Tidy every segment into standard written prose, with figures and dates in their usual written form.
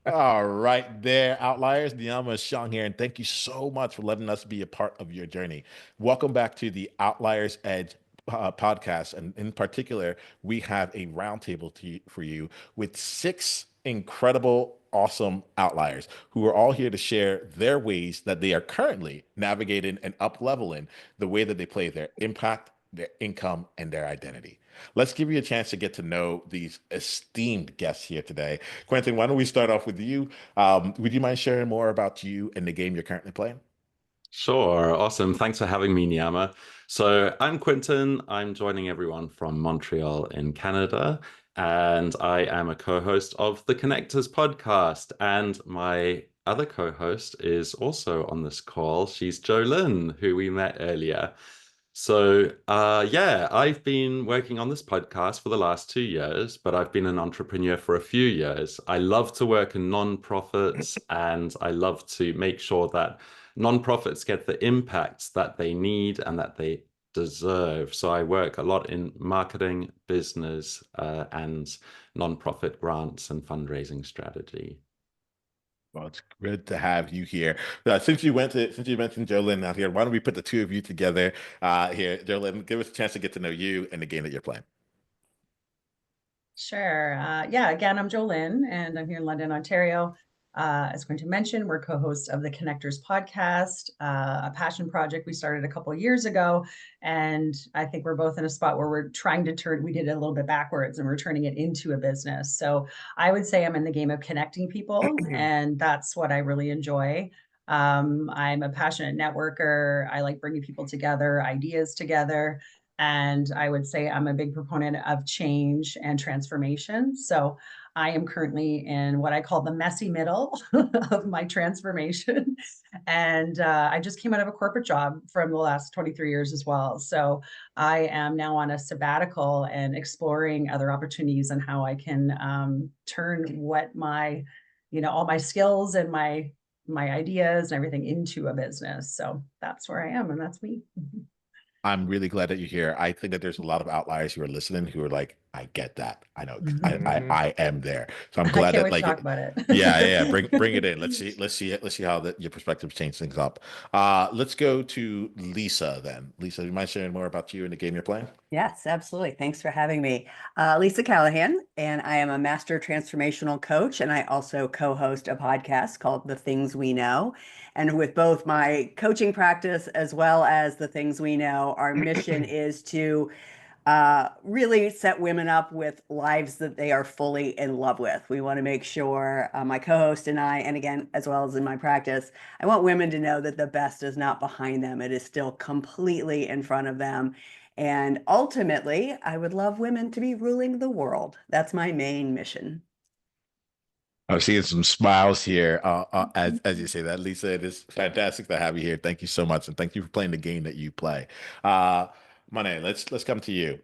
All right, there, outliers. Niiamah Shang here, and thank you so much for letting us be a part of your journey. Welcome back to the Outliers Edge podcast, and in particular, we have a roundtable for you with six incredible, awesome outliers who are all here to share their ways that they are currently navigating and up leveling the way that they play their impact, their income, and their identity. Let's give you a chance to get to know these esteemed guests here today. Quentin, why don't we start off with you? Would you mind sharing more about you and the game you're currently playing? Sure, awesome. Thanks for having me, Niiamah. So I'm Quentin. I'm joining everyone from Montreal in Canada, and I am a co-host of the Connectors podcast. And my other co-host is also on this call. She's Jolynn, who we met earlier. So, yeah, I've been working on this podcast for the last 2 years, but I've been an entrepreneur for a few years. I love to work in nonprofits and I love to make sure that nonprofits get the impacts that they need and that they deserve. So I work a lot in marketing, business, and nonprofit grants and fundraising strategy. Well, it's good to have you here. Since you mentioned Jolyn out here, why don't we put the two of you together here? Jolyn, give us a chance to get to know you and the game that you're playing. Sure. Yeah, again, I'm Jolynn and I'm here in London, Ontario. As Quentin mentioned, we're co-hosts of the Connectors podcast, a passion project we started a couple of years ago. And I think we're both in a spot where we're trying to we did it a little bit backwards and we're turning it into a business. So I would say I'm in the game of connecting people, and that's what I really enjoy. I'm a passionate networker. I like bringing people together, ideas together. And I would say I'm a big proponent of change and transformation. So I am currently in what I call the messy middle of my transformation. And I just came out of a corporate job from the last 23 years as well. So I am now on a sabbatical and exploring other opportunities and how I can turn what all my skills and my ideas and everything into a business. So that's where I am, and that's me. I'm really glad that you're here. I think that there's a lot of outliers who are listening who are like, I get that. I know Mhm. I am there. So I'm I glad can't that wait to like talk about it. yeah. Bring it in. Let's see how your perspectives change things up. Let's go to Lisa then. Lisa, do you mind sharing more about you and the game you're playing? Yes, absolutely. Thanks for having me. Lisa Callahan, and I am a master transformational coach, and I also co-host a podcast called The Things We Know. And with both my coaching practice as well as The Things We Know, our mission is to really set women up with lives that they are fully in love with. We want to make sure my co-host and I, and again, as well as in my practice, I want women to know that the best is not behind them. It is still completely in front of them. And ultimately, I would love women to be ruling the world. That's my main mission. I'm seeing some smiles here as you say that, Lisa. It is fantastic to have you here. Thank you so much, and thank you for playing the game that you play. Uh, Monaye, let's come to you.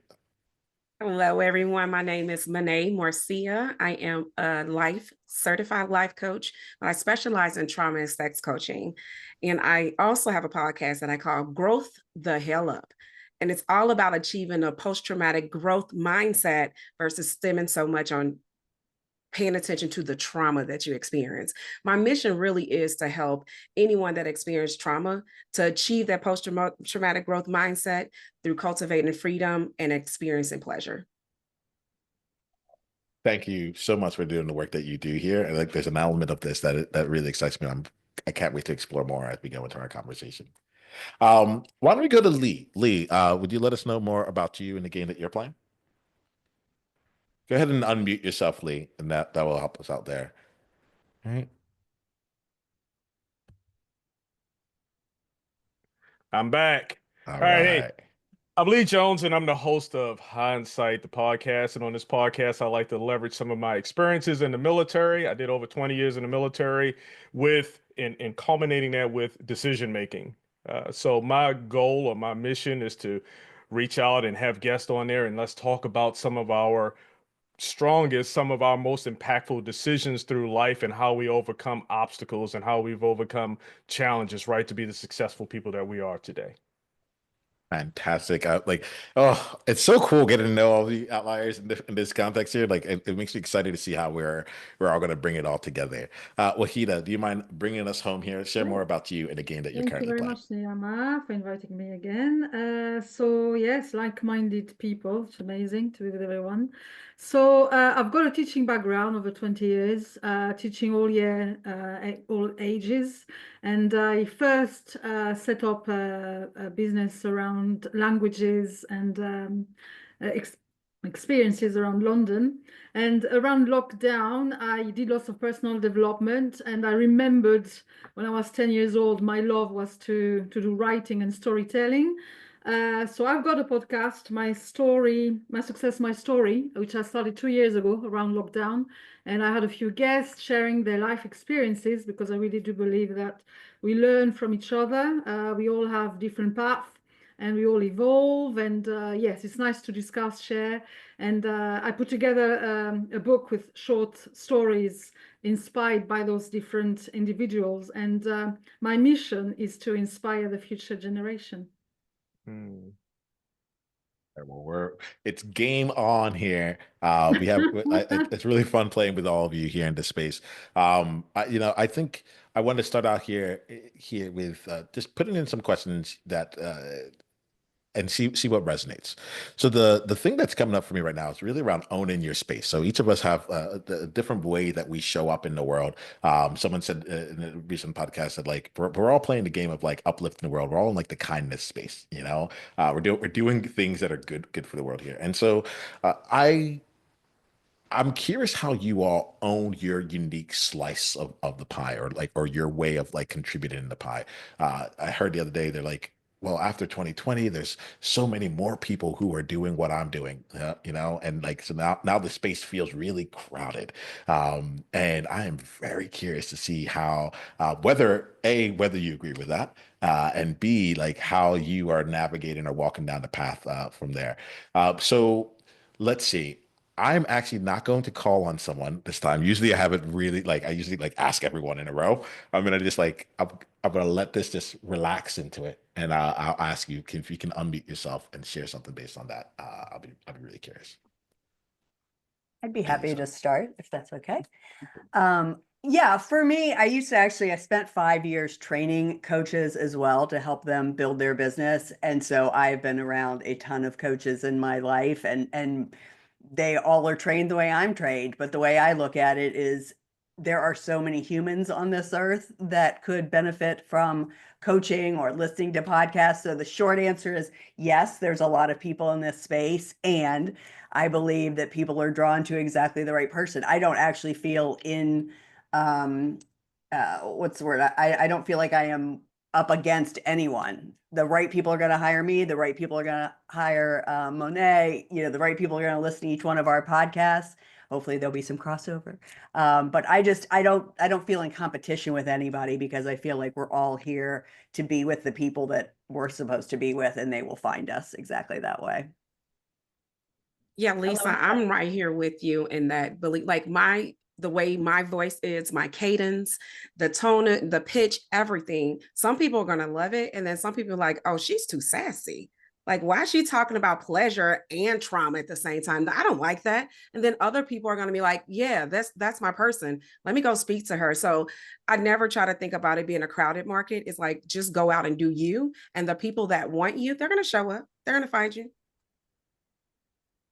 Hello, everyone. My name is Monaye Marcia. I am a certified life coach, but I specialize in trauma and sex coaching. And I also have a podcast that I call Growth the Hell Up. And it's all about achieving a post-traumatic growth mindset versus stemming so much on paying attention to the trauma that you experience. My mission really is to help anyone that experienced trauma to achieve that post-traumatic growth mindset through cultivating freedom and experiencing pleasure. Thank you so much for doing the work that you do here. And like, there's an element of this that really excites me. I can't wait to explore more as we go into our conversation. Why don't we go to Lee? Lee, would you let us know more about you and the game that you're playing? Go ahead and unmute yourself, Lee, and that will help us out there. All right. I'm back. All All right. Hey, right. I'm Lee Jones, and I'm the host of Hindsight, the podcast. And on this podcast, I like to leverage some of my experiences in the military. I did over 20 years in the military and culminating that with decision making. So my goal or my mission is to reach out and have guests on there, and let's talk about some of our most impactful decisions through life and how we overcome obstacles and how we've overcome challenges, right, to be the successful people that we are today. Fantastic. Oh, it's so cool getting to know all the outliers in this context here. Like, it makes me excited to see how we're all going to bring it all together. Wahida, do you mind bringing us home here? Share more about you and the game that you're Thank you currently very playing. much, Niiamah, for inviting me again. So yes, like-minded people. It's amazing to be with everyone. So I've got a teaching background over 20 years, teaching all year, all ages. And I first set up a business around languages and experiences around London. And around lockdown, I did lots of personal development. And I remembered when I was 10 years old, my love was to do writing and storytelling. So I've got a podcast, My Story, My Success, My Story, which I started 2 years ago around lockdown. And I had a few guests sharing their life experiences, because I really do believe that we learn from each other. We all have different paths and we all evolve. And yes, it's nice to discuss, share. And I put together a book with short stories inspired by those different individuals. And my mission is to inspire the future generation. Well, it's game on here. It's really fun playing with all of you here in this space. I think I want to start out here with just putting in some questions that and see what resonates. So the thing that's coming up for me right now is really around owning your space. So each of us have a different way that we show up in the world. Someone said in a recent podcast that like we're all playing the game of like uplifting the world. We're all in like the kindness space, you know. We're doing things that are good for the world here. And so I'm curious how you all own your unique slice of the pie, or your way of like contributing in the pie. I heard the other day they're like, well, after 2020, there's so many more people who are doing what I'm doing, and like so now the space feels really crowded. And I am very curious to see how whether you agree with that, and B, like how you are navigating or walking down the path from there. So let's see. I'm actually not going to call on someone this time. Usually I have it really like I usually like ask everyone in a row. I'm gonna just like I'm gonna let this just relax into it, and I'll ask you if you can unmute yourself and share something based on that. I'll be really curious. I'd be happy to start if that's okay. Yeah, for me, I spent 5 years training coaches as well to help them build their business. And so I've been around a ton of coaches in my life, and they all are trained the way I'm trained. But the way I look at it is there are so many humans on this earth that could benefit from coaching or listening to podcasts. So the short answer is yes, there's a lot of people in this space. And I believe that people are drawn to exactly the right person. I don't actually feel what's the word? I don't feel like I am up against anyone. The right people are going to hire me. The right people are going to hire Monaye. The right people are going to listen to each one of our podcasts. Hopefully there'll be some crossover. But I don't feel in competition with anybody, because I feel like we're all here to be with the people that we're supposed to be with, and they will find us exactly that way. Yeah, Lisa, I'm right here with you in that belief. Like the way my voice is, my cadence, the tone, the pitch, everything. Some people are gonna love it, and then some people are like, "Oh, she's too sassy. Like, why is she talking about pleasure and trauma at the same time? I don't like that." And then other people are gonna be like, "Yeah, that's my person. Let me go speak to her." So I never try to think about it being a crowded market. It's like just go out and do you, and the people that want you, they're gonna show up. They're gonna find you.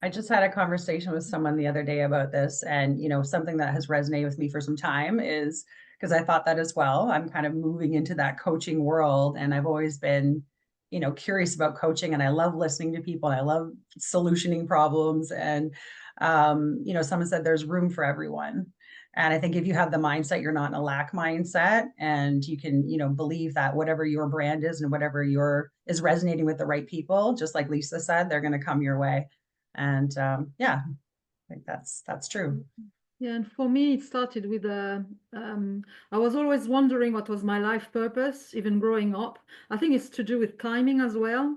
I just had a conversation with someone the other day about this, and something that has resonated with me for some time is because I thought that as well. I'm kind of moving into that coaching world, and I've always been, curious about coaching, and I love listening to people, and I love solutioning problems. And someone said there's room for everyone. And I think if you have the mindset, you're not in a lack mindset, and you can, believe that whatever your brand is and whatever is resonating with the right people, just like Lisa said, they're going to come your way. And yeah, I think that's true. Yeah, and for me, it started with I was always wondering what was my life purpose, even growing up. I think it's to do with timing as well.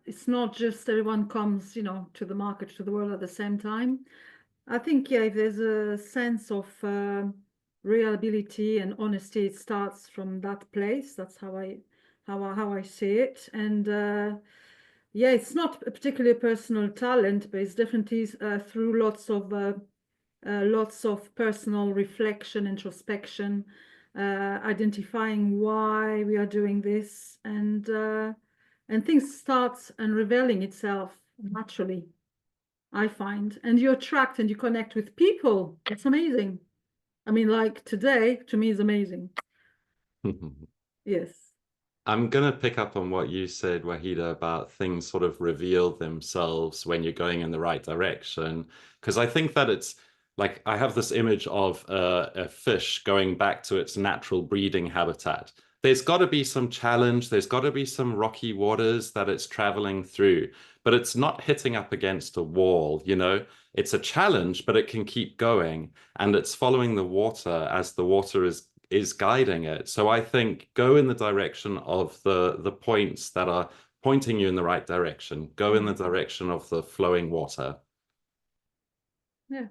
It's not just everyone comes, to the market, to the world at the same time. I think, yeah, if there's a sense of reliability and honesty, it starts from that place. That's how I how I see it. And yeah, it's not a particularly personal talent, but it's definitely through lots of personal reflection, introspection, identifying why we are doing this, and things start unraveling itself naturally, I find. And you attract and you connect with people. It's amazing. I mean, like today, to me, is amazing. Yes. I'm going to pick up on what you said, Wahida, about things sort of reveal themselves when you're going in the right direction. Because I think that it's like I have this image of a fish going back to its natural breeding habitat. There's got to be some challenge, there's got to be some rocky waters that it's traveling through, but it's not hitting up against a wall, you know? It's a challenge, but it can keep going, and it's following the water as the water is guiding it. So I think go in the direction of the points that are pointing you in the right direction. Go in the direction of the flowing water. Yeah.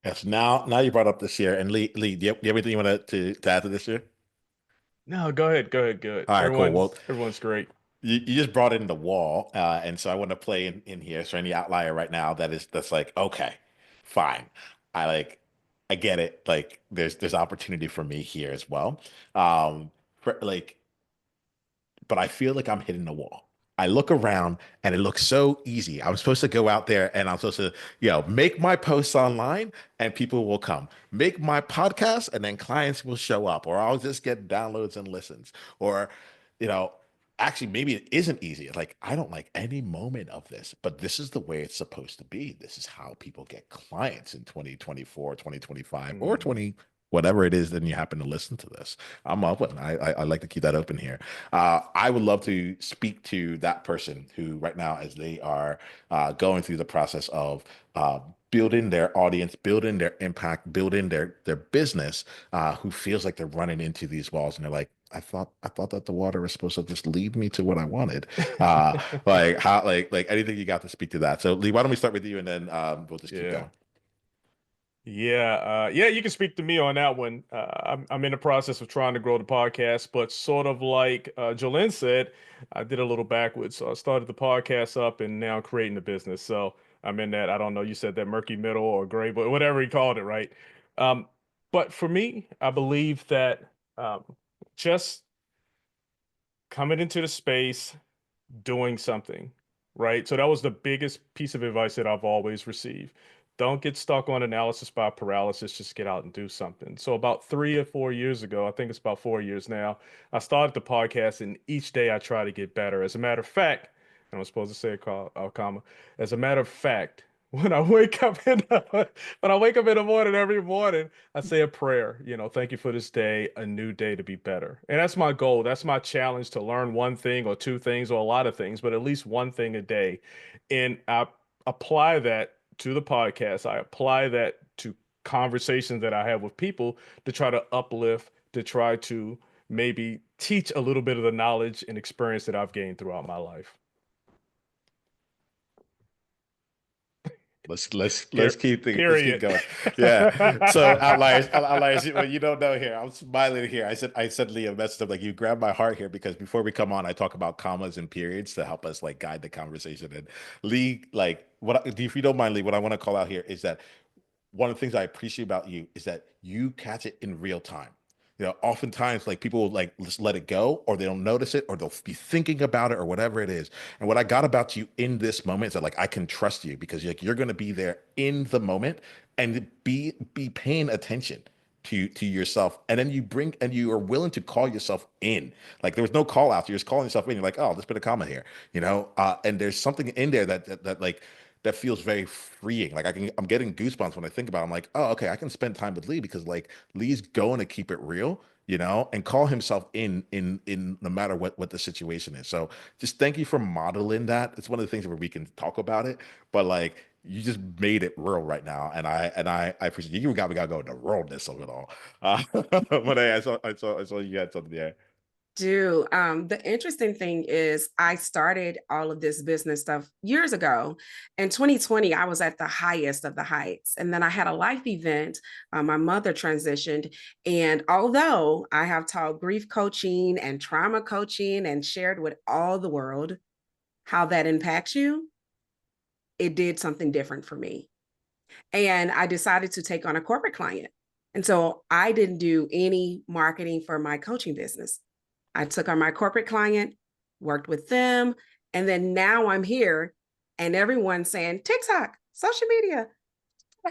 Yes. Now you brought up this year, and Lee, do you have anything you want to add to this year? No, go ahead. Good. All right, cool. Well, Everyone's great. you just brought in the wall, and so I want to play in here. So any outlier right now that's like, okay, fine, I get it. Like there's opportunity for me here as well. Like, but I feel like I'm hitting the wall. I look around and it looks so easy. I'm supposed to go out there and I'm supposed to, make my posts online and people will come. Make my podcast and then clients will show up, or I'll just get downloads and listens. Or, you know, actually maybe it isn't easy. Like I don't like any moment of this, but this is the way it's supposed to be. This is how people get clients in 2024, 2025, or 20 whatever it is, then you happen to listen to this. I'm open. I like to keep that open here. I would love to speak to that person who right now, as they are going through the process of building their audience, building their impact, building their business, who feels like they're running into these walls and they're like, I thought that the water was supposed to just lead me to what I wanted. Like how like anything you got to speak to that. So Lee, why don't we start with you and then we'll just keep going. Yeah, you can speak to me on that one. I'm in the process of trying to grow the podcast, but sort of like Jolynn said, I did a little backwards. So I started the podcast up and now creating the business. So I'm in that, I don't know, you said that murky middle or gray, but whatever you called it, right? Um, but for me, I believe that just coming into the space, doing something, right? So that was the biggest piece of advice that I've always received. Don't get stuck on analysis by paralysis, just get out and do something. So about 3 or 4 years ago, I think it's about 4 years now, I started the podcast and each day I try to get better. As a matter of fact, and I'm supposed to say a comma, as a matter of fact, when I wake up in the morning every morning, I say a prayer, thank you for this day, a new day to be better. And that's my goal. That's my challenge, to learn one thing or two things or a lot of things, but at least one thing a day. And I apply that to the podcast. I apply that to conversations that I have with people to try to uplift, to try to maybe teach a little bit of the knowledge and experience that I've gained throughout my life. Let's keep Period. going. Yeah. So outliers. Well, you don't know here. I'm smiling here. I said Lee a message of like, you grabbed my heart here, because before we come on, I talk about commas and periods to help us like guide the conversation. And Lee, like if you don't mind, Lee, what I want to call out here is that one of the things I appreciate about you is that you catch it in real time. Oftentimes like people will like just let it go, or they don't notice it, or they'll be thinking about it, or whatever it is. And what I got about you in this moment is that like I can trust you, because you're going to be there in the moment and be paying attention to yourself, and then you are willing to call yourself in. Like there was no call out, you're just calling yourself in. You're like, oh, let's put a comment here, and there's something in there that like that feels very freeing. Like I'm getting goosebumps when I think about it. I'm like, oh, okay, I can spend time with Lee, because like Lee's going to keep it real, and call himself in no matter what the situation is. So just thank you for modeling that. It's one of the things where we can talk about it, but like you just made it real right now, and I appreciate we gotta go in the realness of it all. But hey, I saw you had something there. do. The interesting thing is I started all of this business stuff years ago. In 2020, I was at the highest of the heights. And then I had a life event. My mother transitioned. And although I have taught grief coaching and trauma coaching and shared with all the world how that impacts you, it did something different for me. And I decided to take on a corporate client. And so I didn't do any marketing for my coaching business. I took on my corporate client, worked with them, and then now I'm here and everyone's saying TikTok, social media.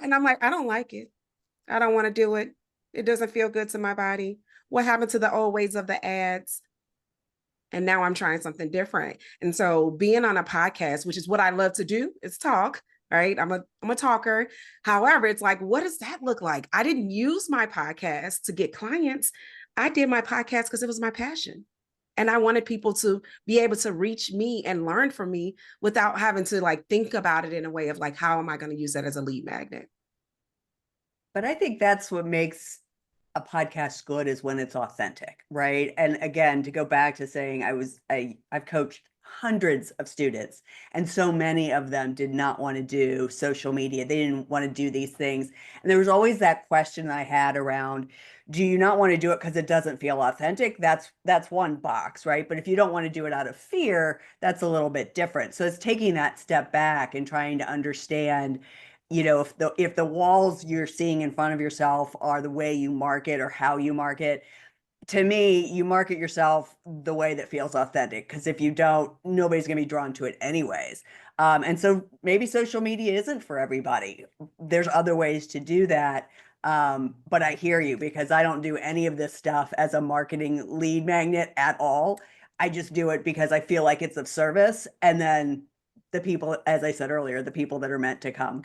And I'm like, I don't like it. I don't want to do it. It doesn't feel good to my body. What happened to the old ways of the ads? And now I'm trying something different. And so being on a podcast, which is what I love to do, is talk, right? I'm a talker. However, it's like, what does that look like? I didn't use my podcast to get clients. I did my podcast because it was my passion. And I wanted people to be able to reach me and learn from me without having to like think about it in a way of like, how am I going to use that as a lead magnet? But I think that's what makes a podcast good, is when it's authentic, right? And again, to go back to saying I've coached hundreds of students, and so many of them did not want to do social media. They didn't want to do these things. And there was always that question I had around, do you not want to do it because it doesn't feel authentic? That's one box, right? But if you don't want to do it out of fear, that's a little bit different. So it's taking that step back and trying to understand, if the walls you're seeing in front of yourself are the way you market or how you market, to me, you market yourself the way that feels authentic, because if you don't, nobody's going to be drawn to it anyways. And so maybe social media isn't for everybody. There's other ways to do that. But I hear you, because I don't do any of this stuff as a marketing lead magnet at all. I just do it because I feel like it's of service. And then the people, as I said earlier, the people that are meant to come.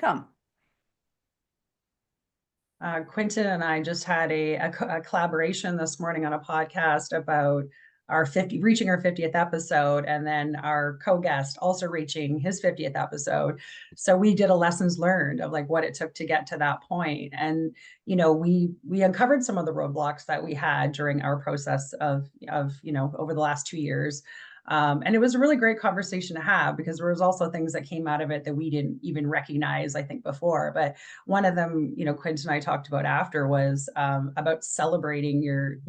Quentin and I just had a collaboration this morning on a podcast about reaching our 50th episode, and then our co-guest also reaching his 50th episode. So we did a lessons learned of like what it took to get to that point. And, we uncovered some of the roadblocks that we had during our process of over the last 2 years. And it was a really great conversation to have, because there was also things that came out of it that we didn't even recognize, I think, before. But one of them, Quentin and I talked about after, was about celebrating your,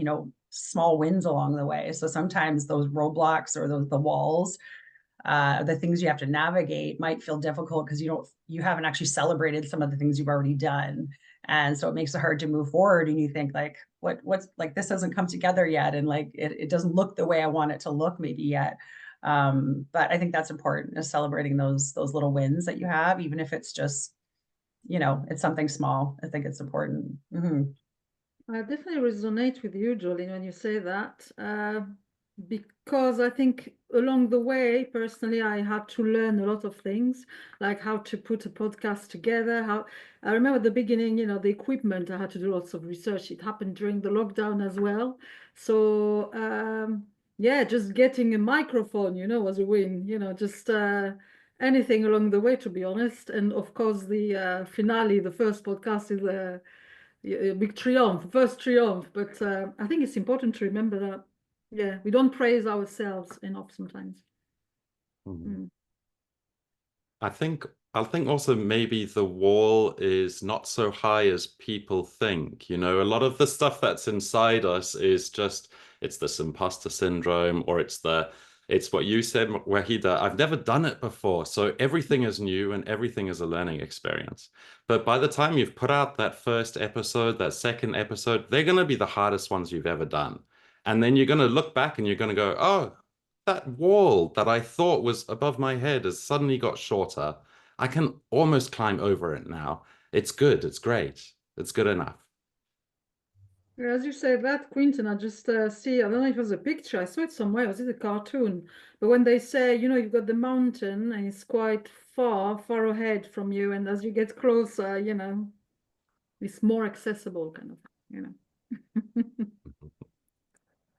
small wins along the way. So sometimes those roadblocks or the walls, the things you have to navigate might feel difficult because you haven't actually celebrated some of the things you've already done. And so it makes it hard to move forward. And you think like, what's like, this hasn't come together yet. And like, it doesn't look the way I want it to look maybe yet. But I think that's important, is celebrating those little wins that you have, even if it's just, it's something small. I think it's important. Mm-hmm. I definitely resonate with you, Jolyn, when you say that, because I think along the way, personally, I had to learn a lot of things, like how to put a podcast together. I remember at the beginning, the equipment, I had to do lots of research. It happened during the lockdown as well. So yeah, just getting a microphone, was a win, just anything along the way, to be honest. And of course, the finale, the first podcast, is a big triumph, first triumph. But I think it's important to remember that, yeah, we don't praise ourselves enough sometimes. I think also maybe the wall is not so high as people think. A lot of the stuff that's inside us is just, it's this imposter syndrome, or it's what you said, Wahida. I've never done it before. So everything is new and everything is a learning experience. But by the time you've put out that first episode, that second episode, they're going to be the hardest ones you've ever done. And then you're going to look back and you're going to go, oh, that wall that I thought was above my head has suddenly got shorter. I can almost climb over it now. It's good. It's great. It's good enough. As you say that, Quentin, I just see, I don't know if it was a picture, I saw it somewhere, was it a cartoon? But when they say, you've got the mountain and it's quite far ahead from you, and as you get closer, it's more accessible, kind of,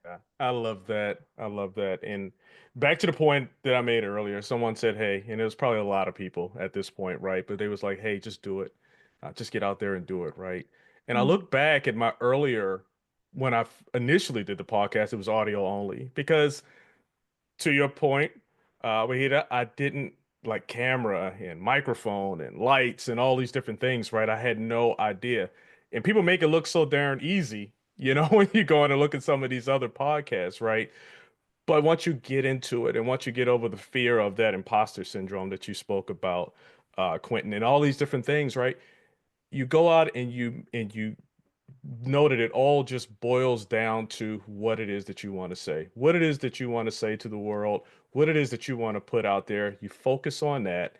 Yeah, I love that. And back to the point that I made earlier, someone said, hey, and it was probably a lot of people at this point, right? But they was like, hey, just do it. Just get out there and do it, right? And I look back at my earlier when I initially did the podcast, it was audio only because, to your point, Wahida, I didn't like camera and microphone and lights and all these different things, right? I had no idea. And people make it look so darn easy, when you go in and look at some of these other podcasts, right? But once you get into it and once you get over the fear of that imposter syndrome that you spoke about, Quentin, and all these different things, right? You go out and you know that it all just boils down to what it is that you want to say, what it is that you want to say to the world, what it is that you want to put out there. You focus on that,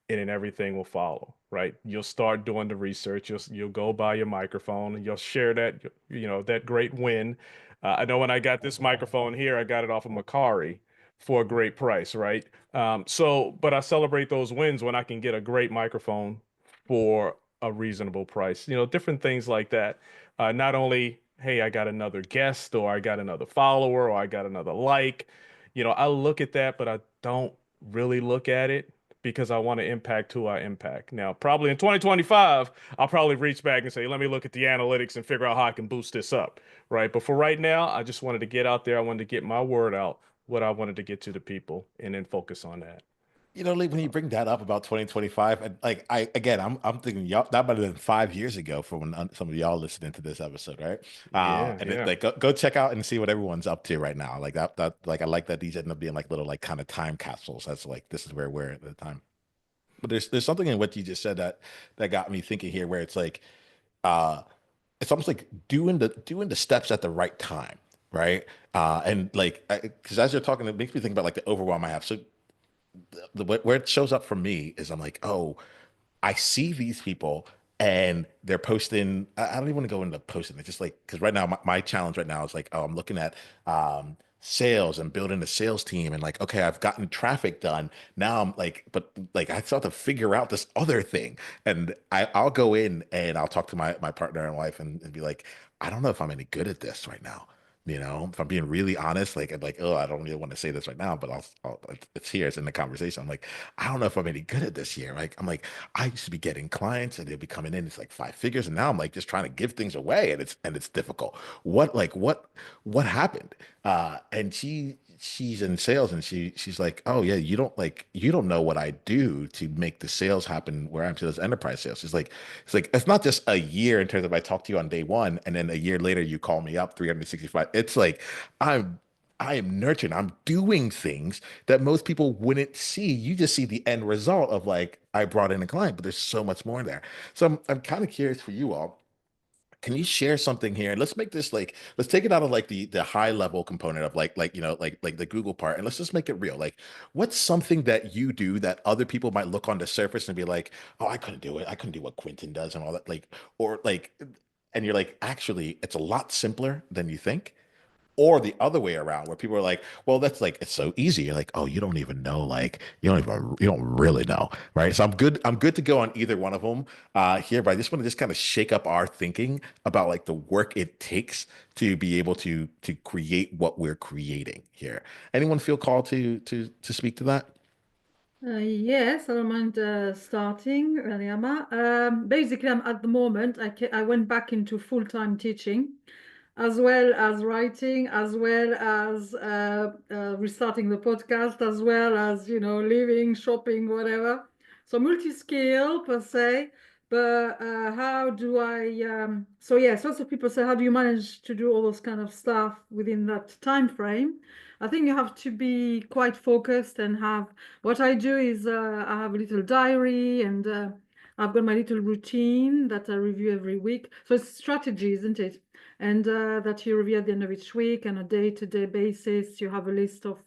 and then everything will follow, right? You'll start doing the research. You'll go buy your microphone, and you'll share that, that great win. I know when I got this microphone here, I got it off of Macari for a great price, right? But I celebrate those wins when I can get a great microphone for a reasonable price, different things like that. Not only, hey, I got another guest, or I got another follower, or I got another like. I look at that, but I don't really look at it because I want to impact who I impact. Now, probably in 2025, I'll probably reach back and say, let me look at the analytics and figure out how I can boost this up, right? But for right now, I just wanted to get out there. I wanted to get my word out, what I wanted to get to the people, and then focus on that. Like when you bring that up about 2025, and like I'm thinking y'all that might have been 5 years ago for when some of y'all listening to this episode, right? Yeah, And yeah. like go check out and see what everyone's up to right now. Like that like I like that these end up being like little like kind of time capsules. That's like this is where we're at the time. But there's something in what you just said that got me thinking here, where it's like uh it's almost like doing the steps at the right time, right? And like because as you're talking, it makes me think about like the overwhelm I have. So where it shows up for me is I'm like, oh, I see these people and they're posting. I don't even want to go into posting. It's just like because right now my challenge right now is like, oh, I'm looking at sales and building a sales team and like, okay, I've gotten traffic done. Now I'm like, but like I still have to figure out this other thing. And I'll go in and I'll talk to my partner and wife and be like, I don't know if I'm any good at this right now. If I'm being really honest, like I'm like, oh, I don't really want to say this right now, but it's here, it's in the conversation. I'm like, I don't know if I'm any good at this year. Like, I'm like, I used to be getting clients and they'll be coming in, it's like 5 figures, and now I'm like just trying to give things away, and it's difficult. What happened? And she's in sales, and she's like, oh yeah, you don't know what I do to make the sales happen where I'm to those enterprise sales. It's like it's not just a year in terms of I talk to you on day one, and then a year later you call me up 365. It's like I'm I am nurturing. I'm doing things that most people wouldn't see. You just see the end result of like I brought in a client, but there's so much more there. So I'm kind of curious for you all. Can you share something here? And let's make this like let's take it out of like the high level component of like like the Google part, and let's just make it real. Like, what's something that you do that other people might look on the surface and be like, oh, I couldn't do it. I couldn't do what Quentin does and all that. Like, or like, and you're like, actually, it's a lot simpler than you think. Or the other way around, where people are like, well, that's like it's so easy. You're like, oh, you don't even know, like you don't really know, right? So I'm good to go on either one of them here, but I just want to just kind of shake up our thinking about like the work it takes to be able to create what we're creating here. Anyone feel called to speak to that? Yes, I don't mind starting, Niiamah. Basically, I'm at the moment, I went back into full-time teaching, as well as writing, as well as restarting the podcast, as well as, living, shopping, whatever. So multi-skill per se, but how do I, so yes, lots of people say, how do you manage to do all those kind of stuff within that time frame? I think you have to be quite focused and have, what I do is I have a little diary, and I've got my little routine that I review every week. So it's strategy, isn't it? And that you review at the end of each week, and a day-to-day basis. You have a list of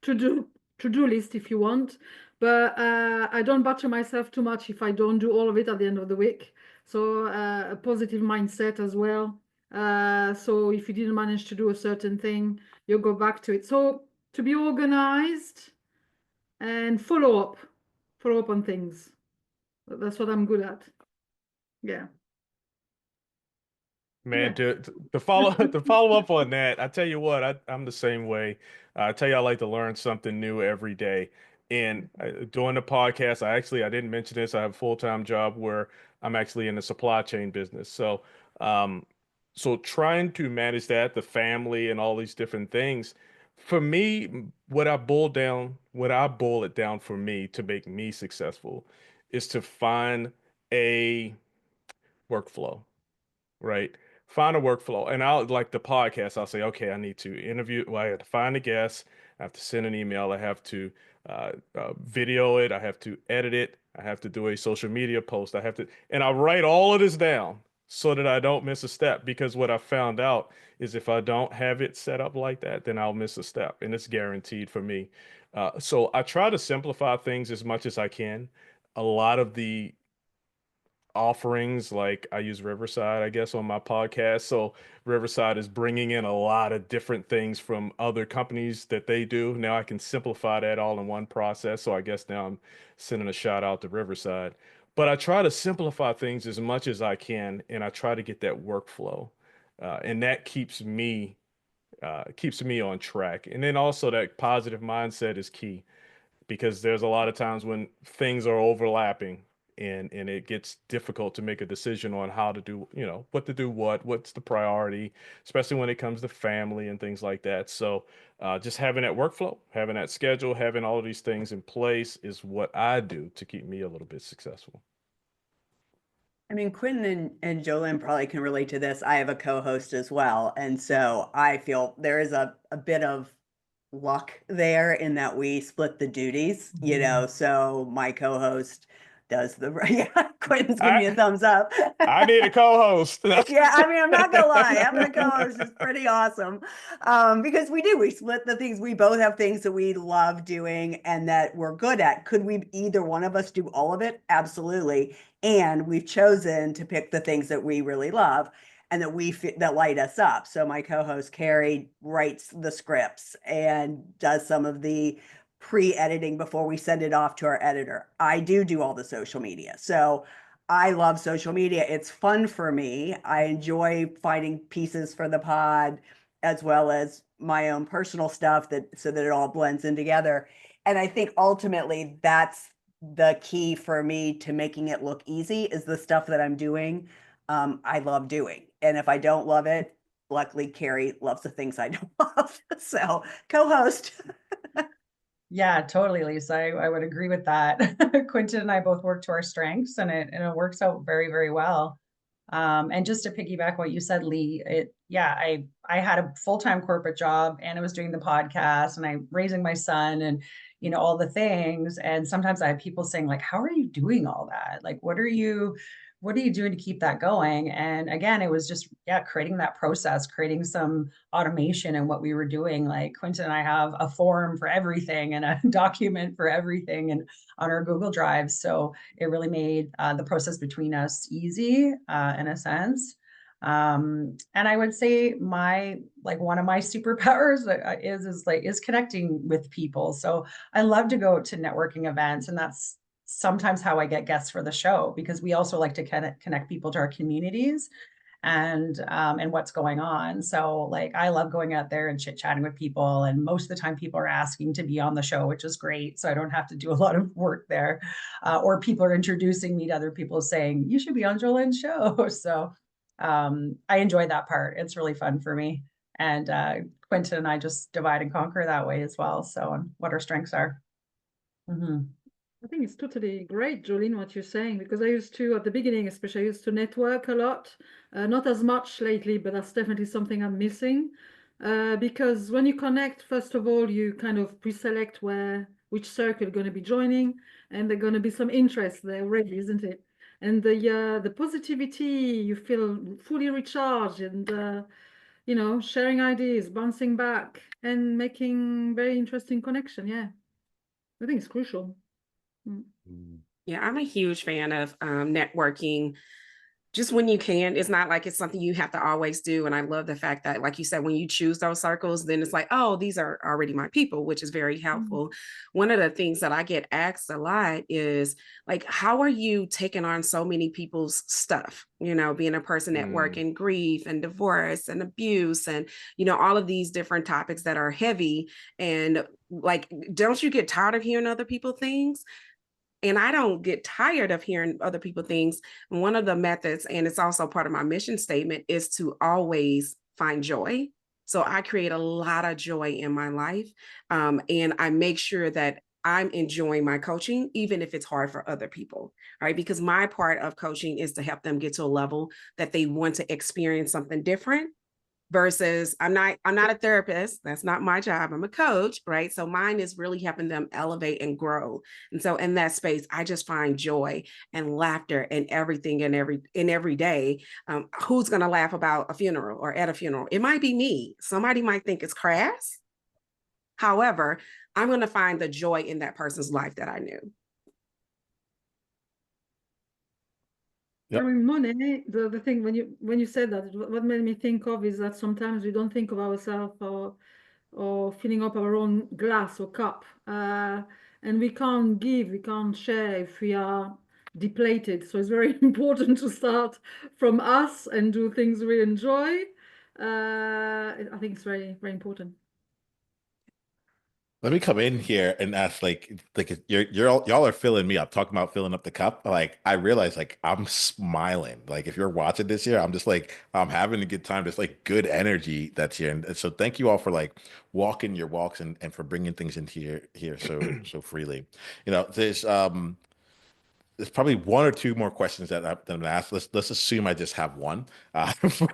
to-do list if you want. But I don't batter myself too much if I don't do all of it at the end of the week. So a positive mindset as well. So if you didn't manage to do a certain thing, you go back to it. So to be organized and follow up on things. That's what I'm good at. Yeah. Man, Yeah. to follow to follow up on that, I tell you what, I'm the same way. I tell you, I like to learn something new every day. And doing the podcast, I didn't mention this. I have a full-time job where I'm actually in the supply chain business. Um, So trying to manage that, the family and all these different things, for me, what I boil it down for me to make me successful is to find a workflow, right? Find a workflow. And I'll like the podcast, I'll say, okay, I need to interview, well, I have to find a guest, I have to send an email, I have to video it, I have to edit it, I have to do a social media post, and I write all of this down so that I don't miss a step. Because what I found out is if I don't have it set up like that, then I'll miss a step, and it's guaranteed for me. So I try to simplify things as much as I can. A lot of the offerings, like I use Riverside, I guess, on my podcast. So Riverside is bringing in a lot of different things from other companies that they do. Now I can simplify that all in one process. So I guess now I'm sending a shout out to Riverside. But I try to simplify things as much as I can, and I try to get that workflow, and that keeps me on track. And then also that positive mindset is key, because there's a lot of times when things are overlapping, and it gets difficult to make a decision on how to do, what to do, what's the priority, especially when it comes to family and things like that. So just having that workflow, having that schedule, having all of these things in place is what I do to keep me a little bit successful. I mean, Quentin and Jolyn probably can relate to this. I have a co-host as well. And so I feel there is a bit of luck there in that we split the duties, so my co-host does the, yeah, Quentin's giving me a thumbs up. I need a co-host. Yeah, I mean, I'm not gonna lie, having a co-host is pretty awesome. Because we split the things. We both have things that we love doing and that we're good at. Could we, either one of us, do all of it? Absolutely. And we've chosen to pick the things that we really love and that light us up. So my co-host Carrie writes the scripts and does some of the pre-editing before we send it off to our editor. I do all the social media. So I love social media. It's fun for me. I enjoy finding pieces for the pod as well as my own personal stuff, so that it all blends in together. And I think ultimately that's the key for me to making it look easy, is the stuff that I'm doing. I love doing. And if I don't love it, luckily Carrie loves the things I don't love. So co-host. Yeah, totally, Lisa. I would agree with that. Quentin and I both work to our strengths, and it works out very, very well. And just to piggyback what you said, Lee, I had a full-time corporate job, and I was doing the podcast, and I'm raising my son, and all the things. And sometimes I have people saying, like, how are you doing all that? Like, what are you doing to keep that going? And again, it was just, creating that process, creating some automation in what we were doing. Like Quentin and I have a form for everything and a document for everything, and on our Google Drive. So it really made the process between us easy, in a sense. And I would say one of my superpowers is connecting with people. So I love to go to networking events, and that's sometimes how I get guests for the show, because we also like to connect people to our communities and what's going on. So like, I love going out there and chit chatting with people. And most of the time people are asking to be on the show, which is great. So I don't have to do a lot of work there. Or people are introducing me to other people saying, you should be on Jolyn's show. So I enjoy that part. It's really fun for me. And Quentin and I just divide and conquer that way as well. So, and what our strengths are. Mm-hmm. I think it's totally great, Jolyn, what you're saying, because I used to, at the beginning especially, I used to network a lot. Not as much lately, but that's definitely something I'm missing. Because when you connect, first of all, you kind of pre-select which circle you're going to be joining, and there's going to be some interest there already, isn't it? And the positivity, you feel fully recharged, and sharing ideas, bouncing back, and making very interesting connection. Yeah, I think it's crucial. Yeah, I'm a huge fan of networking. Just when you can. It's not like it's something you have to always do. And I love the fact that, like you said, when you choose those circles, then it's like, oh, these are already my people, which is very helpful. Mm-hmm. One of the things that I get asked a lot is like, how are you taking on so many people's stuff? Being a person at work, and grief and divorce and abuse and, all of these different topics that are heavy. And like, don't you get tired of hearing other people things? And I don't get tired of hearing other people things. One of the methods, and it's also part of my mission statement, is to always find joy. So I create a lot of joy in my life. And I make sure that I'm enjoying my coaching, even if it's hard for other people, right? Because my part of coaching is to help them get to a level that they want to experience something different. Versus I'm not a therapist. That's not my job. I'm a coach, right? So mine is really helping them elevate and grow. And so in that space, I just find joy and laughter in everything and every day. Who's going to laugh about a funeral or at a funeral? It might be me. Somebody might think it's crass. However, I'm going to find the joy in that person's life that I knew. Yep. I mean, Monaye, the thing when you said that, what made me think of is that sometimes we don't think of ourselves or filling up our own glass or cup, and we can't give, we can't share if we are depleted. So it's very important to start from us and do things we enjoy. I think it's very, very important. Let me come in here and ask, like y'all are filling me up, talking about filling up the cup. Like, I realize, like, I'm smiling. Like, if you're watching this here, I'm just like, I'm having a good time. There's like good energy that's here, and so thank you all for like walking your walks and for bringing things into here so freely. You know, there's probably one or two more questions that I'm gonna ask. Let's assume I just have one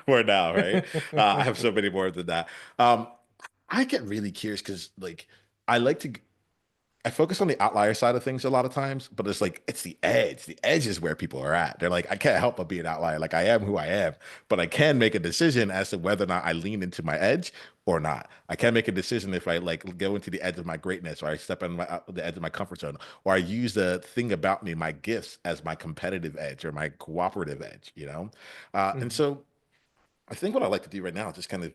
for now, right? I have so many more than that. Um, I get really curious because, like, I like to I focus on the outlier side of things a lot of times, but it's like it's the edge. The edge is where people are at. They're like, I can't help but be an outlier. Like, I am who I am, but I can make a decision as to whether or not I lean into my edge or not. I can make a decision if I like go into the edge of my greatness, or I step on the edge of my comfort zone, or I use the thing about me, my gifts, as my competitive edge or my cooperative edge. And so I think what I like to do right now is just kind of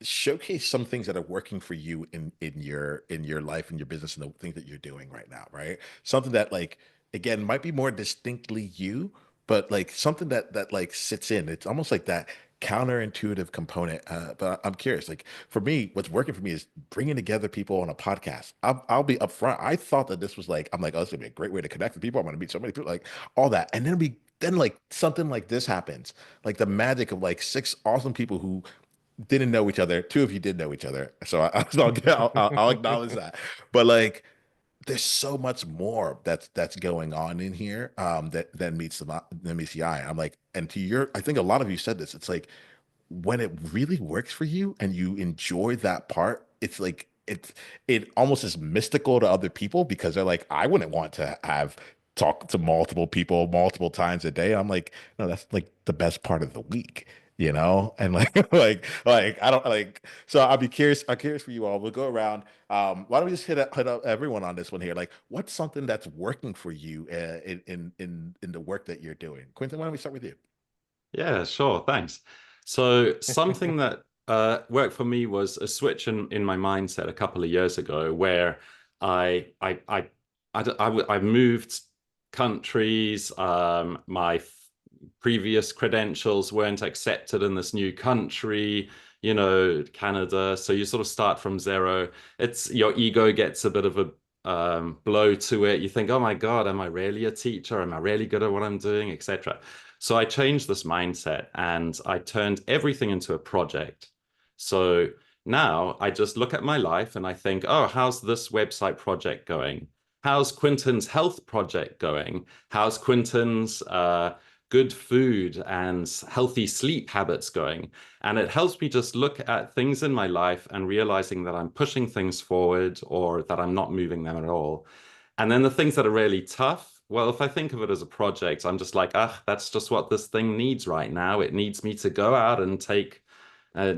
showcase some things that are working for you in your life and your business and the things that you're doing right now, right? Something that, like, again, might be more distinctly you, but like something that like sits in. It's almost like that counterintuitive component. But I'm curious, like, for me, what's working for me is bringing together people on a podcast. I'll be upfront. I thought that this was like, I'm like, oh, this is gonna be a great way to connect with people. I'm gonna meet so many people, like all that, and then like something like this happens, like the magic of like six awesome people who didn't know each other. Two of you did know each other, so I'll acknowledge that. But like, there's so much more that's going on in here, that meets the eye. I'm like, and I think a lot of you said this. It's like when it really works for you and you enjoy that part, it's like it almost is mystical to other people because they're like, I wouldn't want to have talk to multiple people multiple times a day. I'm like, no, that's like the best part of the week, and like like I don't like. So I'm curious for you all. We'll go around. Why don't we just hit up everyone on this one here? Like, what's something that's working for you in the work that you're doing? Quentin, why don't we start with you? Yeah, sure. Thanks. So something that worked for me was a switch in my mindset a couple of years ago, where I moved countries. My previous credentials weren't accepted in this new country, Canada. So you sort of start from zero. Your ego gets a bit of a blow to it. You think, oh my God, am I really a teacher? Am I really good at what I'm doing, etc. So I changed this mindset and I turned everything into a project. So now I just look at my life and I think, oh, how's this website project going? How's Quinten's health project going? How's Quinten's good food and healthy sleep habits going? And it helps me just look at things in my life and realizing that I'm pushing things forward or that I'm not moving them at all. And then the things that are really tough, well, if I think of it as a project, I'm just like, that's just what this thing needs right now. It needs me to go out and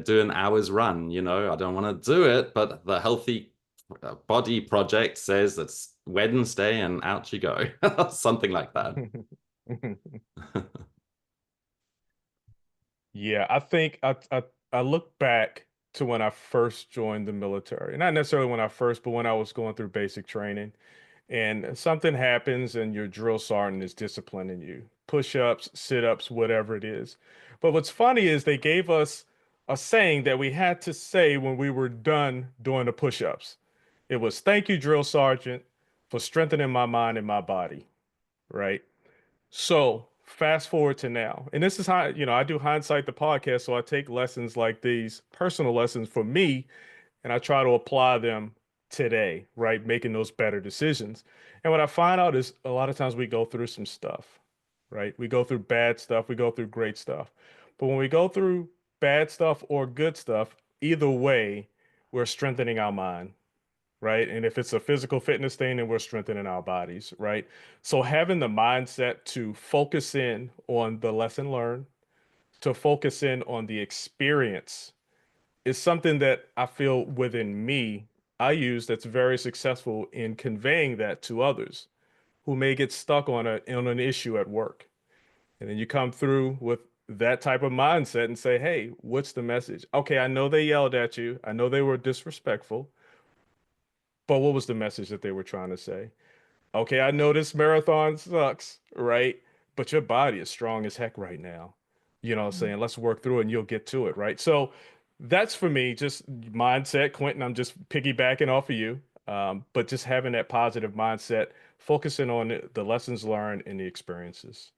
do an hour's run. I don't want to do it, but the healthy body project says it's Wednesday and out you go. Something like that. Yeah, I think I look back to when I first joined the military. Not necessarily when I first, but when I was going through basic training. And something happens and your drill sergeant is disciplining you. Push-ups, sit-ups, whatever it is. But what's funny is they gave us a saying that we had to say when we were done doing the push-ups. It was, thank you, drill sergeant, for strengthening my mind and my body, right? So fast forward to now, and this is how, I do Hindsight the podcast, so I take lessons like these, personal lessons for me, and I try to apply them today, right? Making those better decisions. And what I find out is a lot of times we go through some stuff, right? We go through bad stuff, we go through great stuff. But when we go through bad stuff or good stuff, either way, we're strengthening our mind, right? And if it's a physical fitness thing, then we're strengthening our bodies, right? So having the mindset to focus in on the lesson learned, to focus in on the experience is something that I feel within me I use that's very successful in conveying that to others who may get stuck on an issue at work. And then you come through with that type of mindset and say, hey, what's the message? Okay, I know they yelled at you. I know they were disrespectful, but what was the message that they were trying to say? Okay, I know this marathon sucks, right? But your body is strong as heck right now. You know what I'm saying? Let's work through it and you'll get to it, right? So that's for me, just mindset. Quentin, I'm just piggybacking off of you. But just having that positive mindset, focusing on the lessons learned and the experiences.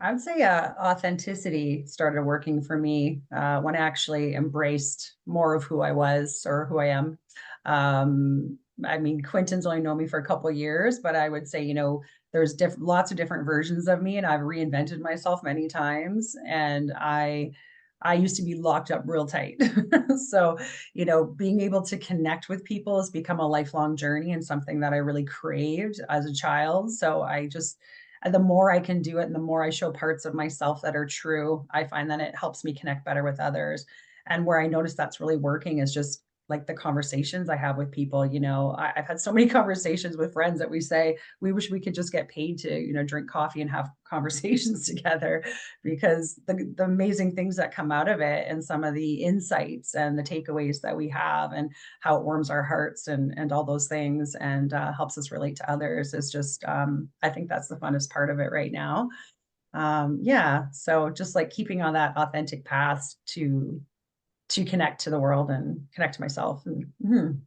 I would say authenticity started working for me when I actually embraced more of who I was or who I am. I mean, Quentin's only known me for a couple of years, but I would say, there's lots of different versions of me, and I've reinvented myself many times. And I used to be locked up real tight. So, being able to connect with people has become a lifelong journey and something that I really craved as a child. So the more I can do it and the more I show parts of myself that are true, I find that it helps me connect better with others. And where I notice that's really working is just like the conversations I have with people. I've had so many conversations with friends that we say, we wish we could just get paid to, drink coffee and have conversations together, because the amazing things that come out of it and some of the insights and the takeaways that we have and how it warms our hearts and all those things and helps us relate to others is just, I think that's the funnest part of it right now. Yeah. So just like keeping on that authentic path to connect to the world and connect to myself. And,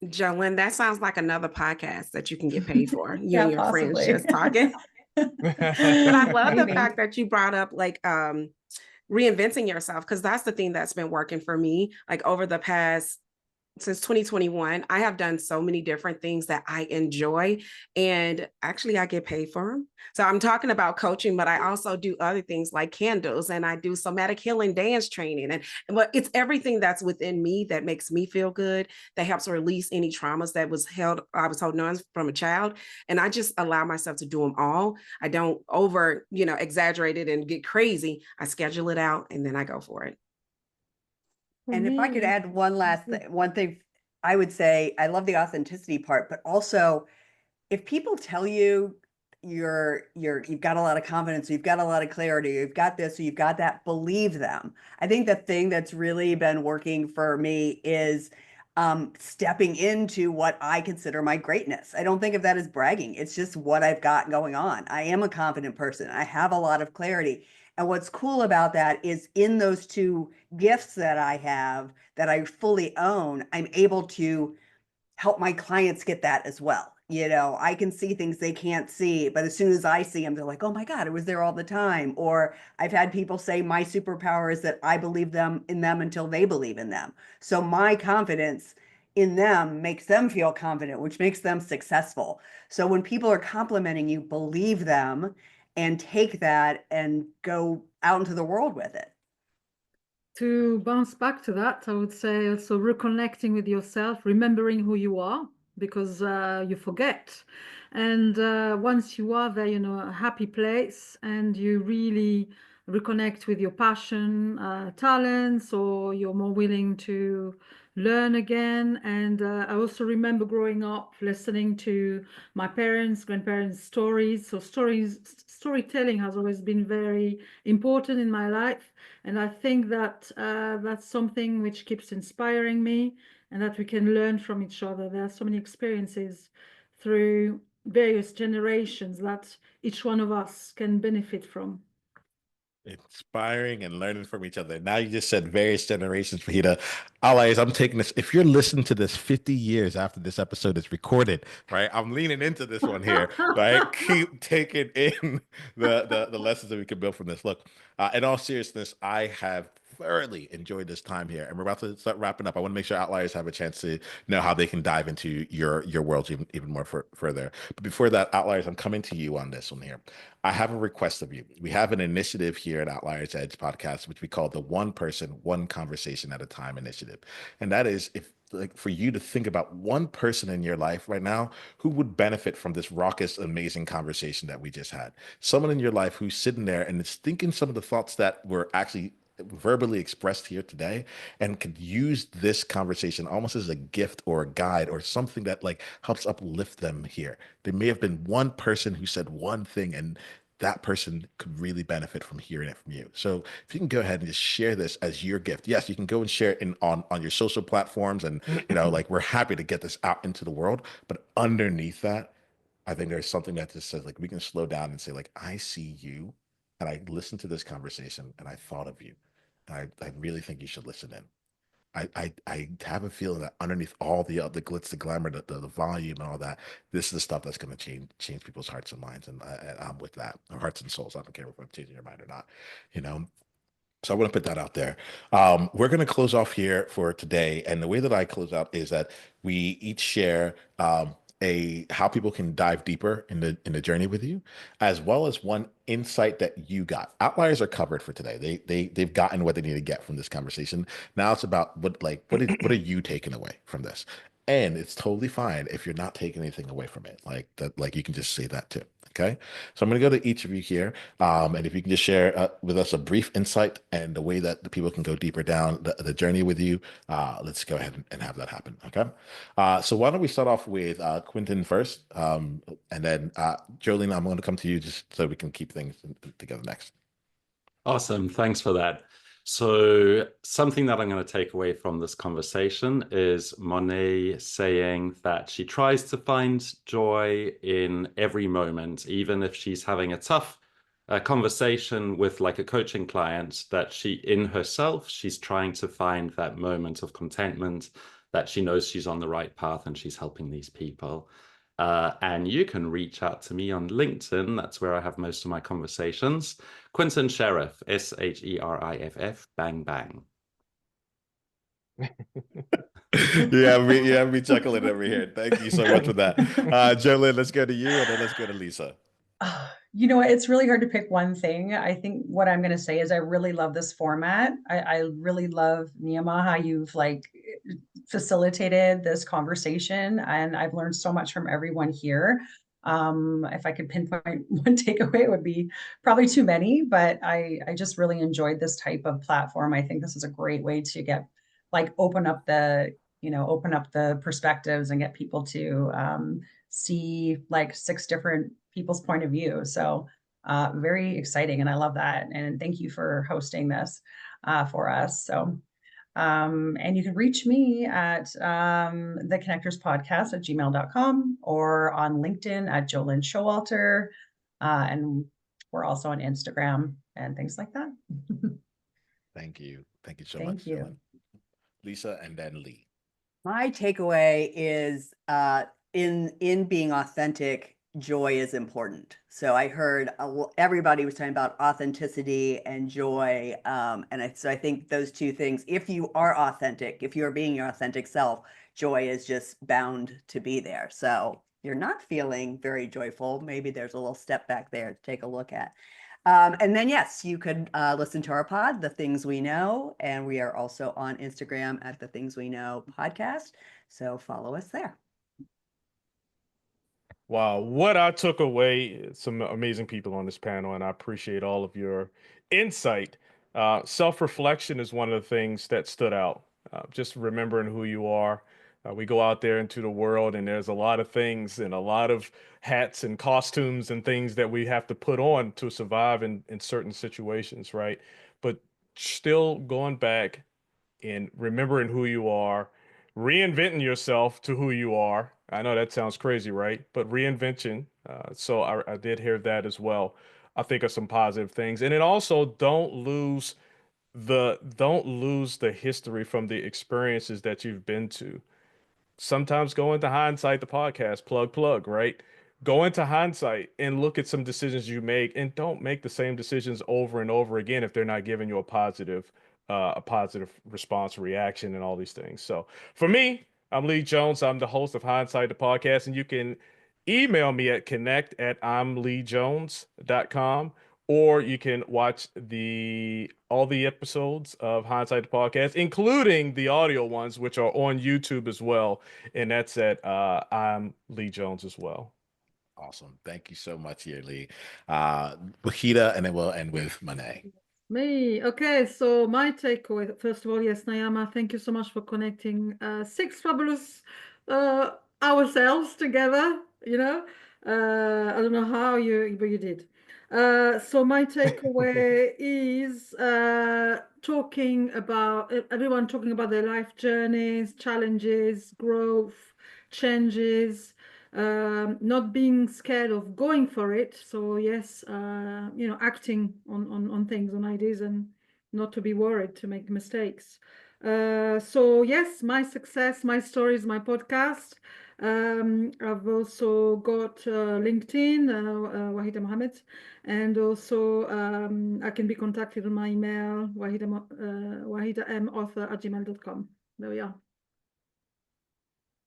Jolyn, that sounds like another podcast that you can get paid for. You Yeah, and your possibly. friends just talking. But I love the Maybe. fact that you brought up like reinventing yourself, because that's the thing that's been working for me. Like over the past since 2021, I have done so many different things that I enjoy, and actually I get paid for them. So I'm talking about coaching, but I also do other things like candles, and I do somatic healing dance training, and but it's everything that's within me that makes me feel good, that helps release any traumas that I was holding on from a child, and I just allow myself to do them all. I don't over, exaggerate it and get crazy. I schedule it out and then I go for it. And if I could add one thing, I would say I love the authenticity part, but also if people tell you you've got a lot of confidence, you've got a lot of clarity, you've got this, or you've got that, believe them. I think the thing that's really been working for me is stepping into what I consider my greatness. I don't think of that as bragging. It's just what I've got going on. I am a confident person. I have a lot of clarity. And what's cool about that is in those two gifts that I have that I fully own, I'm able to help my clients get that as well. I can see things they can't see, but as soon as I see them, they're like, oh my God, it was there all the time. Or I've had people say my superpower is that I believe in them until they believe in them. So my confidence in them makes them feel confident, which makes them successful. So when people are complimenting you, believe them and take that and go out into the world with it. To bounce back to that, I would say also reconnecting with yourself, remembering who you are, because you forget. And once you are there, a happy place, and you really reconnect with your passion, talents, or you're more willing to learn again. And I also remember growing up listening to my parents, grandparents' stories. So storytelling has always been very important in my life. And I think that that's something which keeps inspiring me, and that we can learn from each other. There are so many experiences through various generations that each one of us can benefit from. Inspiring and learning from each other. Now you just said various generations, Wahida. Allies, I'm taking this. If you're listening to this 50 years after this episode is recorded, right? I'm leaning into this one here, right? Keep taking in the lessons that we can build from this. Look, in all seriousness, I have thoroughly enjoyed this time here, and we're about to start wrapping up. I want to make sure outliers have a chance to know how they can dive into your worlds even more further. But before that, outliers, I'm coming to you on this one here. I have a request of you. We have an initiative here at Outliers Edge podcast, which we call the One Person, One Conversation at a Time initiative. And that is if like for you to think about one person in your life right now who would benefit from this raucous, amazing conversation that we just had. Someone in your life who's sitting there and is thinking some of the thoughts that were actually verbally expressed here today and could use this conversation almost as a gift or a guide or something that like helps uplift them here. There may have been one person who said one thing and that person could really benefit from hearing it from you. So if you can go ahead and just share this as your gift. Yes, you can go and share it on your social platforms and like we're happy to get this out into the world, but underneath that, I think there's something that just says like we can slow down and say like I see you and I listened to this conversation and I thought of you. And I really think you should listen in. I have a feeling that underneath all the glitz, the glamour, the volume, and all that, this is the stuff that's going to change people's hearts and minds, and I'm with that, or hearts and souls. I don't care if I'm changing your mind or not, you know. So I want to put that out there. We're going to close off here for today, and the way that I close out is that we each share a how people can dive deeper in the journey with you, as well as one insight that you got. Outliers are covered for today. They've gotten what they need to get from this conversation. Now it's about what are you taking away from this? And it's totally fine if you're not taking anything away from it. Like that, like you can just say that too. Okay. So I'm going to go to each of you here. And if you can just share with us a brief insight and the way that the people can go deeper down the journey with you, let's go ahead and have that happen. Okay. So why don't we start off with Quinten first, and then Jolene, I'm going to come to you just so we can keep things together next. Awesome. Thanks for that. So something that I'm going to take away from this conversation is Monaye saying that she tries to find joy in every moment, even if she's having a tough conversation with like a coaching client, that she in herself, she's trying to find that moment of contentment, that she knows she's on the right path and she's helping these people. And you can reach out to me on LinkedIn. That's where I have most of my conversations. Quinten Sheriff, Sheriff, bang, bang. Yeah, me chuckling over here. Thank you so much for that. Jolyn, let's go to you, and then let's go to Lisa. You know, it's really hard to pick one thing. I think what I'm going to say is I really love this format. I really love Niiamah, how you've like facilitated this conversation, and I've learned so much from everyone here. If I could pinpoint one takeaway, it would be probably too many, but I just really enjoyed this type of platform. I think this is a great way to get like open up the perspectives and get people to see like 6 different people's point of view. So very exciting. And I love that. And thank you for hosting this for us. So, and you can reach me at the Connectors Podcast at gmail.com or on LinkedIn at Jolyn Showalter. And we're also on Instagram and things like that. Thank you. Thank you so Thank much, you. Jolyn. Lisa, and then Lee. My takeaway is in being authentic, joy is important. So I heard everybody was talking about authenticity and joy. So I think those two things, if you are authentic, if you're being your authentic self, joy is just bound to be there. So you're not feeling very joyful, maybe there's a little step back there to take a look at. And then, yes, you could listen to our pod, The Things We Know, and we are also on Instagram at The Things We Know podcast. So follow us there. Wow, what I took away, some amazing people on this panel, and I appreciate all of your insight. Self-reflection is one of the things that stood out. Just remembering who you are. We go out there into the world, and there's a lot of things and a lot of hats and costumes and things that we have to put on to survive in certain situations, right? But still going back and remembering who you are, reinventing yourself to who you are. I know that sounds crazy, right? But reinvention. So I did hear that as well. I think are some positive things. And then also don't lose the history from the experiences that you've been to. Sometimes go into hindsight, the podcast, plug, right? Go into hindsight and look at some decisions you make and don't make the same decisions over and over again if they're not giving you a positive response, reaction, and all these things. So for me, I'm Lee Jones. I'm the host of Hindsight, the podcast, and you can email me at connect@imleejones.com, or you can watch all the episodes of Hindsight the Podcast, including the audio ones, which are on YouTube as well. And that's at I'm Lee Jones as well. Awesome. Thank you so much here, Lee. Wahida, and then we'll end with Monaye. Me. Okay, so my takeaway, first of all, yes, Niiamah, thank you so much for connecting six fabulous ourselves together, you know. I don't know how but you did. So my takeaway is everyone talking about their life journeys, challenges, growth, changes, not being scared of going for it. So yes, acting on things, on ideas, and not to be worried to make mistakes. So yes, my success, my stories, my podcast. I've also got LinkedIn, Wahida Mohamed, and also I can be contacted on my email, wahidaauthor@gmail.com. There we are.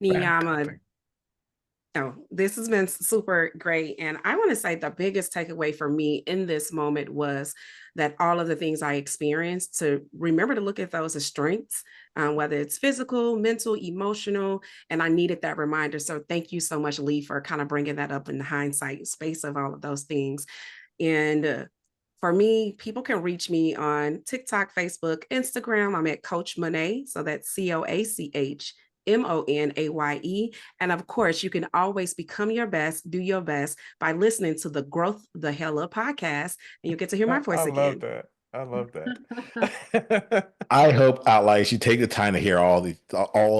Niiamah. Oh, this has been super great. And I want to say the biggest takeaway for me in this moment was that all of the things I experienced, to remember to look at those as strengths, whether it's physical, mental, emotional, and I needed that reminder. So thank you so much, Lee, for kind of bringing that up in the hindsight space of all of those things. And for me, people can reach me on TikTok, Facebook, Instagram. I'm at Coach Monaye. So that's CoachMonaye. And of course, you can always become your best, do your best by listening to the Growth the Hell Up podcast, and you'll get to hear my voice again. I love that. I love that. I hope outliers, you take the time to hear all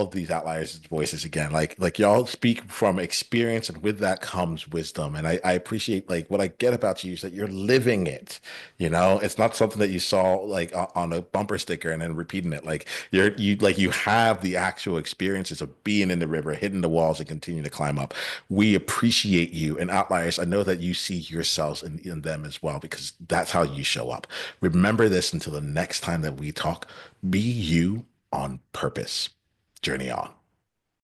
of these outliers' voices again. Like y'all speak from experience, and with that comes wisdom. And I appreciate, like, what I get about you is that you're living it. You know, it's not something that you saw like on a bumper sticker and then repeating it. Like you have the actual experiences of being in the river, hitting the walls, and continue to climb up. We appreciate you, and outliers, I know that you see yourselves in them as well, because that's how you show up. Remember this until the next time that we talk. Be you on purpose. Journey on.